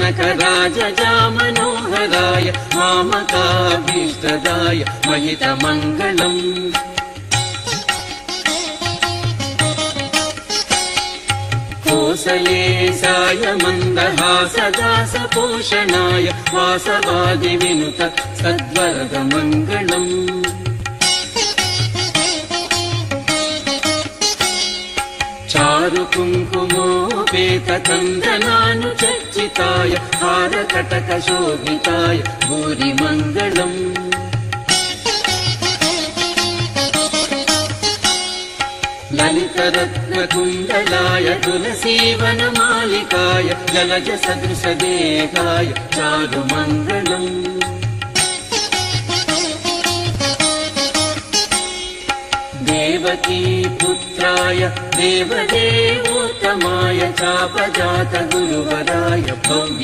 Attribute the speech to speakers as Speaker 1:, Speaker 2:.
Speaker 1: जनकराजजामनोहराय मामकाभीष्टदाय महितमङ्गलम् कोसलेशाय मन्दहासदासपोषणाय वासवादिविनुत सद्वरदमङ्गलम् चारुकुङ्कुमोपेतकन्दनानुचर्चिताय हारकटकशोभिताय भूरिमङ्गलम् ललितरत्नकुण्डलाय तुलसीवनमालिकाय जलजसदृशदेहाय चारुमङ्गलम् देवकीपुत्राय देवदेवोत्तमाय चापजातगुरुवराय भव्य